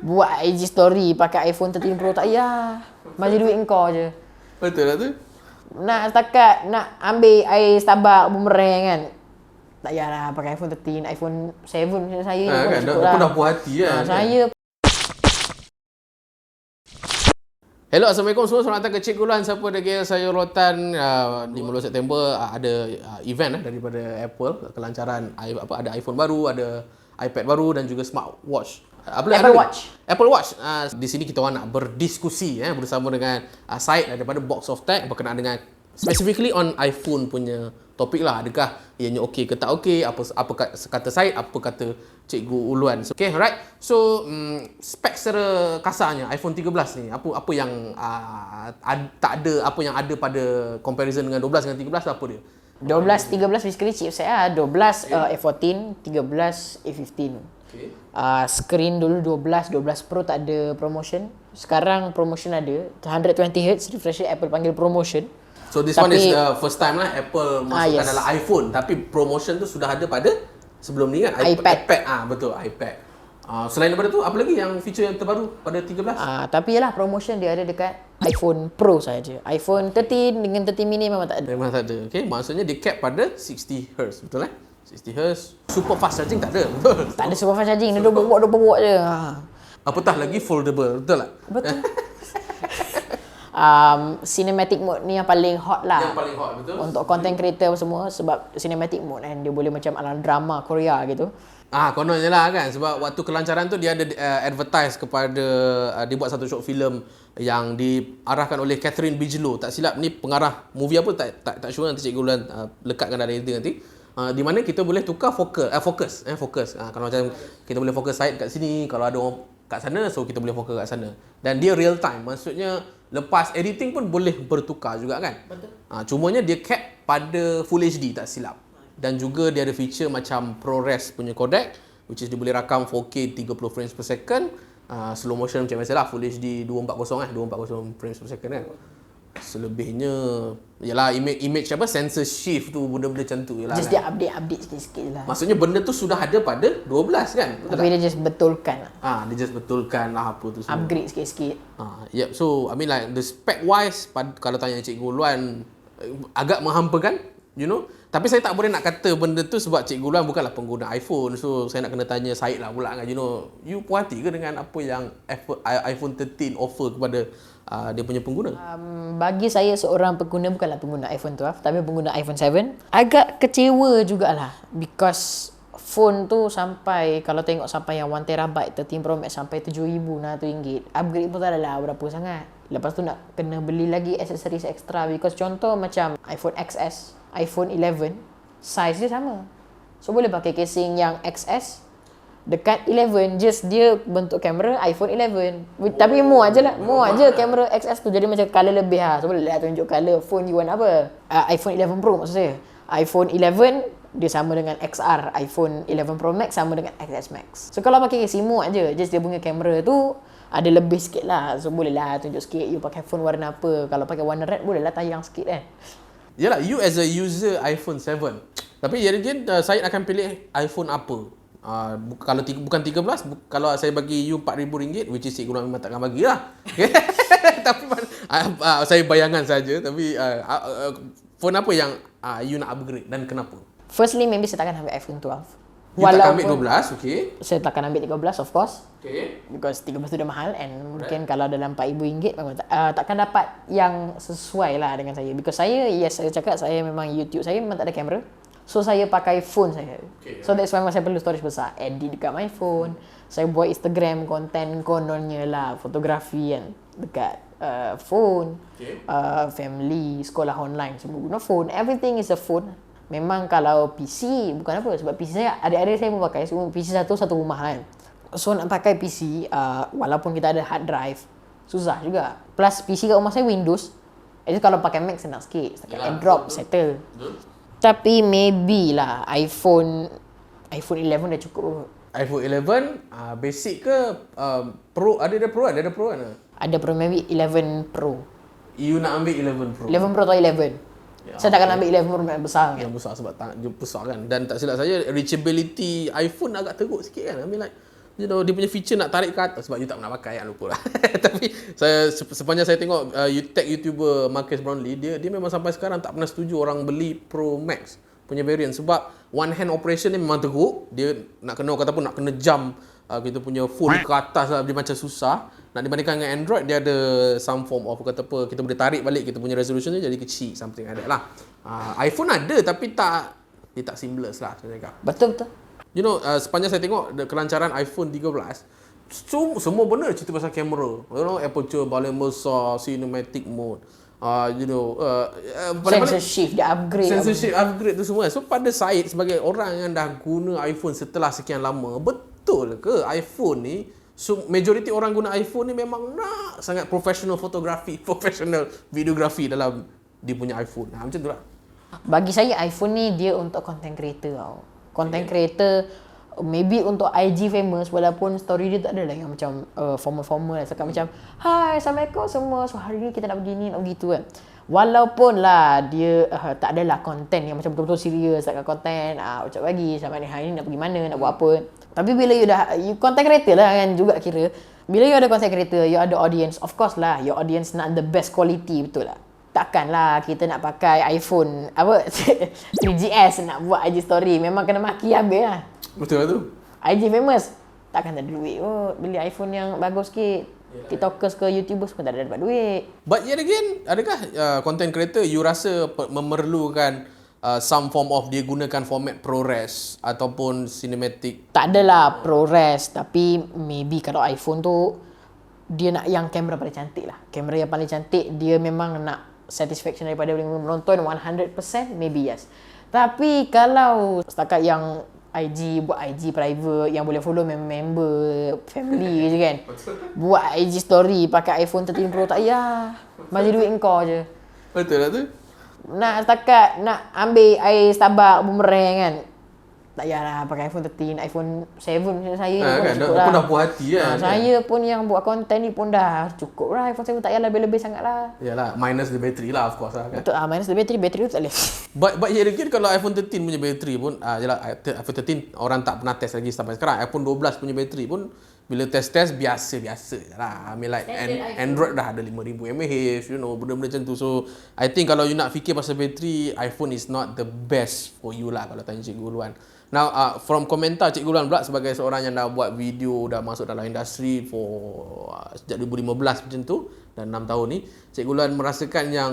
buat IG story pakai iPhone 13 Pro tak payah. Bagi duit engkau je. Betul lah tu. Nak setakat nak ambil air Starbucks boomerang kan. Tak payahlah pakai iPhone 13, iPhone 7 macam saya pun Kan, cukup dah lah. pun dah puas hati kan. Saya Hello, Assalamualaikum semua. Selamat datang ke Cikgu Luan. Siapa degil saya Rotan. 15 September ada event daripada Apple. Kelancaran ada iPhone baru, ada iPad baru dan juga smartwatch. Apple Watch. Apple Watch. Di sini kita orang nak berdiskusi bersama dengan Syed daripada Box of Tech berkenaan dengan specifically on iPhone punya topik lah. Adakah ianya okey ke tak okey? Apa kata Syed, apa kata Cikgu Uluan. So, okay, alright. So, spek secara kasarnya iPhone 13 ni, apa yang tak ada, apa yang ada pada comparison dengan 12 dengan 13 apa dia? 12, 13 basically chipset lah. 12 A14, 13 A15. Okay. Screen dulu 12 Pro tak ada promotion. Sekarang promotion ada 120Hz refresh rate, Apple panggil promotion. So this one is the first time lah Apple masukkan dalam iPhone, tapi promotion tu sudah ada pada sebelum ni kan, iPad. Betul, iPad. Selain daripada tu, apa lagi yang feature yang terbaru pada 13? Tapi yalah promotion dia ada dekat iPhone Pro saja. iPhone 13 dengan 13 mini memang tak ada. Memang tak ada. Okay, maksudnya dia cap pada 60Hz, betul 60Hz. Super fast charging tak ada, betul? Tak ada super fast charging, dia 20 watt je. Apatah lagi foldable, betul tak? Betul. Cinematic mode ni yang paling hot lah. Yang paling hot, betul. Untuk content creator semua, sebab cinematic mode kan dia boleh macam ala drama Korea gitu. Kononnya lah kan, sebab waktu kelancaran tu dia ada advertise kepada dia buat satu short film yang diarahkan oleh Catherine Bigelow. Tak silap ni pengarah movie apa tak sure, nanti Cikgu Ulan lekatkan dalam editing nanti. Di mana kita boleh tukar fokus. Kalau macam kita boleh fokus side kat sini, kalau ada orang kat sana, so kita boleh fokus kat sana. Dan dia real time, maksudnya lepas editing pun boleh bertukar juga kan. Betul. Cumanya dia cap pada Full HD tak silap. Dan juga dia ada feature macam ProRes punya codec, which is dia boleh rakam 4K 30 frames per second, slow motion macam biasalah, Full HD 240 240 frames per second kan. Selebihnya yalah image sensor shift tu, benda-benda macam tu yalah. Just dia update sikit-sikit je lah. Maksudnya benda tu sudah ada pada 12 kan. Tapi dia just betulkan lah. Dia just betulkan lah apa tu semua. Upgrade sikit-sikit. Yep. So I mean like the spec wise, kalau tanya Cikgu Luan, agak menghampakan, you know. Tapi saya tak boleh nak kata benda tu sebab Cikgu Luan bukanlah pengguna iPhone. So saya nak kena tanya Syed lah pula kan, you know. You puas hati ke dengan apa yang iPhone 13 offer kepada dia punya pengguna? Bagi saya seorang pengguna, bukanlah pengguna iPhone 12 tapi pengguna iPhone 7, agak kecewa jugalah because phone tu sampai, kalau tengok sampai yang 1TB 13 Pro Max sampai RM7,600, upgrade pun tak adalah berapa sangat. Lepas tu nak kena beli lagi aksesoris extra, because contoh macam iPhone XS, iPhone 11 size dia sama, so boleh pakai casing yang XS dekat 11, just dia bentuk kamera iPhone 11. Tapi more aje kamera XS tu, jadi macam color lebih lah. So boleh lah tunjuk color phone you want apa. iPhone 11 Pro maksud saya. iPhone 11 dia sama dengan XR, iPhone 11 Pro Max sama dengan XS Max. So kalau pakai casing more aje, just dia punya kamera tu ada lebih sikit lah. So boleh lah tunjuk sikit you pakai phone warna apa. Kalau pakai warna red boleh lah tayang sikit kan. Yalah, you as a user iPhone 7. Tapi saya akan pilih iPhone apa? Kalau bukan 13, kalau saya bagi you RM4,000, which is Cikgu Luan memang takkan bagi lah. Tapi saya bayangan saja. Tapi phone apa yang you nak upgrade dan kenapa? Firstly, maybe saya takkan ambil iPhone 12. You takkan ambil 12, okay. Saya takkan ambil 13 of course. Okay. Because 13 tu dah mahal, and mungkin kalau dalam RM4,000 memang takkan dapat yang sesuai lah dengan saya. Because saya cakap saya memang YouTube saya memang tak ada kamera. So saya pakai phone saya. Okay. So that's why saya perlu storage besar. Edit dekat my phone. Saya buat Instagram content kononnya lah, fotografi kan dekat phone. Okay. Family, sekolah online semua guna phone. Everything is a phone. Memang kalau PC bukan apa, sebab PC saya adik-adik saya pun pakai, semua PC satu rumah kan. So nak pakai PC walaupun kita ada hard drive susah juga. Plus PC kat rumah saya Windows. Jadi kalau pakai Mac senang sikit. Setakat AirDrop settle. Tapi maybe lah iPhone 11 dah cukup. iPhone 11 basic ke Pro? Ada Pro kan? Ada Pro, maybe 11 Pro. You nak ambil 11 Pro? 11 Pro atau 11? Saya takkan ambil 11 Pro yang besar kan? Yang besar sebab dia besar kan. Dan tak silap saya, reachability iPhone agak teruk sikit kan. I mean like dia punya feature nak tarik ke atas sebab you tak pernah pakai, lupa lah. Tapi sepanjang saya tengok tech YouTuber Marcus Brownlee, dia memang sampai sekarang tak pernah setuju orang beli Pro Max punya variant sebab one hand operation ni memang teruk. Dia nak kena kata pun nak kena jump kita punya full ke atas lah, dia macam susah. Nak dibandingkan dengan Android, dia ada some form of kata apa, kita boleh tarik balik kita punya resolution dia jadi kecil, something like that lah. iPhone ada tapi dia tak seamless lah saya cakap. Betul. You know, sepanjang saya tengok kelancaran iPhone 13, semua benda cerita pasal kamera. You know, aperture paling besar, cinematic mode. Sensor shift, dia upgrade. Sensor shift upgrade tu semua. So pada Syed sebagai orang yang dah guna iPhone setelah sekian lama, betul ke iPhone ni, so majority orang guna iPhone ni memang nak sangat professional fotografi, professional videografi dalam dia punya iPhone. Macam tu lah. Bagi saya iPhone ni dia untuk content creator tau. Content creator maybe untuk IG famous, walaupun story dia tak ada lah yang macam formal-formal lah. Cakap macam, "Hai, Assalamualaikum semua. So hari ni kita nak begini, nak begitu kan." Walaupun lah dia tak adalah konten yang macam betul-betul serius, takkan konten ucap bagi sama ni hari ni nak pergi mana, nak buat apa. Tapi bila you content creator lah kan juga kira. Bila you ada content creator, you ada audience. Of course lah, your audience nak the best quality, betul lah. Takkanlah kita nak pakai iPhone 3GS nak buat IG story. Memang kena maki habis lah. Betul lah tu. IG famous takkan tak ada duit. Beli iPhone yang bagus sikit. TikTokers ke YouTubers pun tak ada dapat duit. But yet again, adakah content creator you rasa memerlukan some form of dia gunakan format ProRes ataupun cinematic? Tak adalah ProRes, tapi maybe kalau iPhone tu dia nak yang kamera paling cantik lah. Kamera yang paling cantik, dia memang nak satisfaction daripada menonton 100%, maybe yes. Tapi kalau setakat yang IG, buat IG private yang boleh follow member family je kan. Buat IG story pakai iPhone 13 Pro tak payah. Bagi duit engkau je. Betul lah tu. Nak setakat nak ambil air Starbucks bumerang kan. Tak payahlah pakai iPhone 13, iPhone 7 macam saya ni pun kan, cukup dah, lah. pun dah puas hati kan. Saya pun yang buat konten ni pun dah cukup lah. iPhone 7 tak payah lebih-lebih sangat lah. Yalah, minus the battery lah of course lah kan. Betul minus the battery tu tak boleh. But yet again, kalau iPhone 13 punya bateri pun, yalah, iPhone 13 orang tak pernah test lagi sampai sekarang. iPhone 12 punya bateri pun, bila test biasa-biasa je lah. I mean like Android dah ada 5000 mAh, you know, benda-benda macam tu. So, I think kalau you nak fikir pasal bateri, iPhone is not the best for you lah kalau tanya Cikgu Luan. Now, from komentar Cikgu Luan pula sebagai seorang yang dah buat video, dah masuk dalam industri sejak 2015 macam tu, dan 6 tahun ni, Cikgu Luan merasakan yang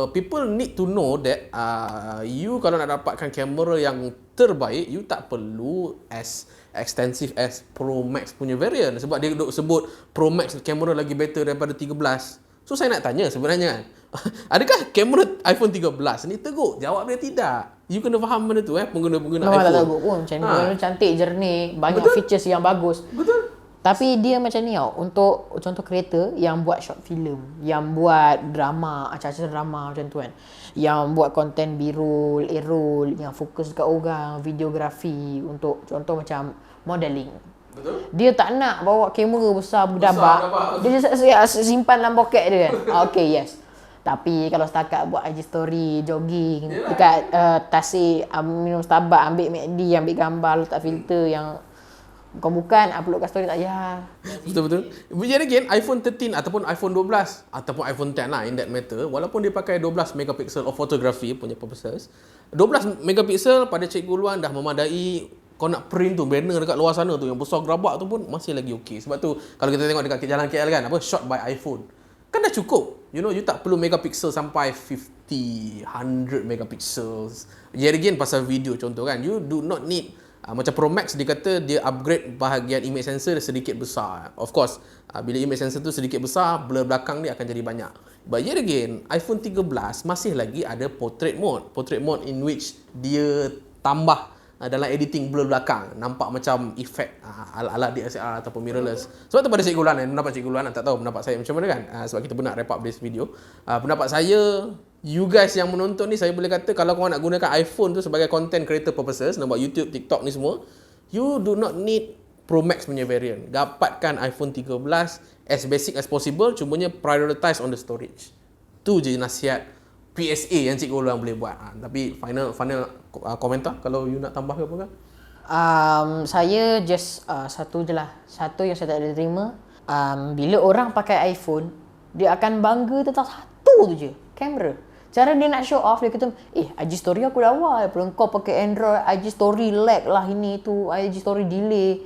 people need to know that you kalau nak dapatkan kamera yang terbaik, you tak perlu as extensive as Pro Max punya variant. Sebab dia duk sebut Pro Max kamera lagi better daripada 13. So saya nak tanya sebenarnya, adakah kamera iPhone 13 ni teruk? Jawab dia tidak. You kena faham benda tu pengguna-pengguna Memang iPhone. tak teruk pun. Macam ni cantik, jernih, banyak features yang bagus. Betul. Tapi dia macam ni tau, untuk contoh creator yang buat short film, yang buat drama, acara-acara drama macam tu kan, yang buat konten B-roll, A-roll, yang fokus dekat orang, videografi, untuk contoh macam modeling. Betul. Dia tak nak bawa kamera besar berdabak. Dia simpan dalam poket dia kan. Okay, yes. Tapi kalau setakat buat IG story, jogging, dekat Tasik, minum Starbucks, ambil McD, ambil gambar, letak filter yang bukan-bukan, upload kat story tak payah. Betul-betul. Jadi again, iPhone 13 ataupun iPhone 12 ataupun iPhone 10 lah in that matter, walaupun dia pakai 12 megapixel of photography punya purposes, 12 megapixel pada Cikgu Luan dah memadai. Kau nak print tu banner dekat luar sana tu yang besar gerabak tu pun masih lagi okey. Sebab tu kalau kita tengok dekat jalan KL kan, shot by iPhone, kan dah cukup. You know, you tak perlu megapixel sampai 50, 100 megapixels. Yet again pasal video contoh kan, you do not need macam Pro Max dia kata dia upgrade bahagian image sensor sedikit besar. Of course, bila image sensor tu sedikit besar, blur belakang dia akan jadi banyak. But yet again, iPhone 13 masih lagi ada portrait mode. Portrait mode in which dia tambah dalam editing blur belakang, nampak macam efek ala-ala DSLR ataupun mirrorless. Sebab tu pada Cikgu Luan, pendapat Cikgu Luan, tak tahu pendapat saya macam mana kan, sebab kita pun nak wrap up this video. Pendapat saya, you guys yang menonton ni, saya boleh kata kalau korang nak gunakan iPhone tu sebagai content creator purposes, nak buat YouTube, TikTok ni semua, you do not need Pro Max punya variant. Dapatkan iPhone 13 as basic as possible, cumanya prioritize on the storage. Tu je nasihat PSA yang Cikgu Luan boleh buat. Tapi final komentar kalau you nak tambah ke apa kan? Saya just satu je lah. Satu yang saya tak ada terima. Bila orang pakai iPhone, dia akan bangga tentang satu tu je, kamera. Cara dia nak show off, dia kata, IG story aku dah awal. Kau pakai Android, IG story lag lah ini tu, IG story delay.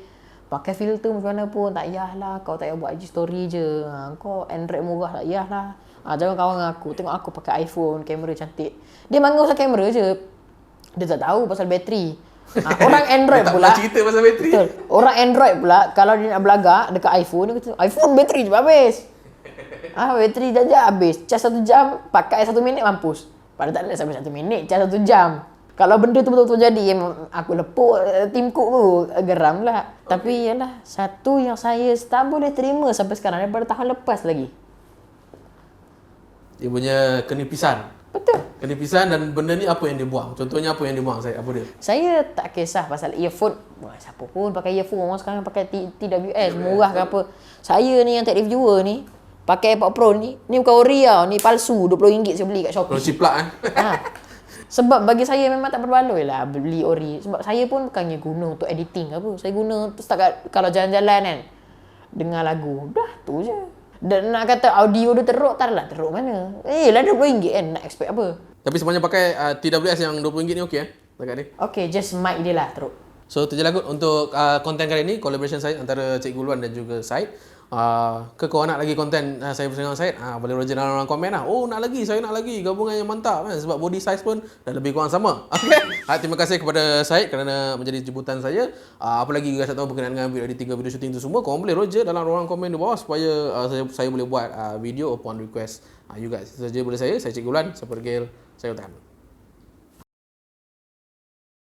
Pakai filter macam mana pun, tak payahlah. Kau tak payah buat IG story je. Kau Android murah, tak payahlah. Jangan kawan dengan aku. Tengok aku pakai iPhone, kamera cantik. Dia bangga pasal kamera je. Dia tak tahu pasal bateri. Orang Android Dia tak pula pernah cerita pasal bateri. betul. Orang Android pula kalau dia nak belagak dekat iPhone, dia kata iPhone bateri je habis. Bateri dah habis. Cas 1 jam, pakai 1 minit mampus. Padahal tak ada sampai 1 minit, cas 1 jam. Kalau benda tu betul-betul jadi, aku lepuk Tim Cook tu, geram lah. Tapi yalah, satu yang saya tak boleh terima sampai sekarang daripada tahun lepas lagi. Dia punya kenipisan. Betul. Kenipisan dan benda ni apa yang dia buang? Contohnya apa yang dia buang? Apa dia? Saya tak kisah pasal earphone. Siapa pun pakai earphone. Orang sekarang pakai TWS, murah ke apa. Saya ni yang tech reviewer ni, pakai AirPod Pro ni bukan ori tau. Ni palsu. RM20 saya beli kat Shopee. Kalau ciplak kan? Sebab bagi saya memang tak berbaloi lah beli ori. Sebab saya pun bukannya guna untuk editing ke apa. Saya guna setakat kalau jalan-jalan kan, dengar lagu. Dah tu je. Dan nak kata audio dia teruk, tak adalah teruk mana. Lah RM20 kan, nak expect apa. Tapi sebenarnya pakai TWS yang RM20 ni okey dekat ni. Okay, just mic dia lah teruk. So tu je lah kot untuk konten kali ni, collaboration Syed antara Cikgu Luan dan juga Syed. Kau nak lagi konten saya bersama dengan Syed, boleh roger dalam ruang komen lah. Nak lagi, saya nak lagi, gabungan yang mantap kan, sebab body size pun dah lebih kurang sama. Okay. Terima kasih kepada Syed kerana menjadi jemputan saya. Apa lagi guys tak tahu berkenaan dengan video editing, video shooting tu semua, korang boleh roger dalam ruang komen di bawah supaya saya boleh buat video upon request you guys. Itu saja boleh saya Cikgu Luan, saya pergi, saya utan.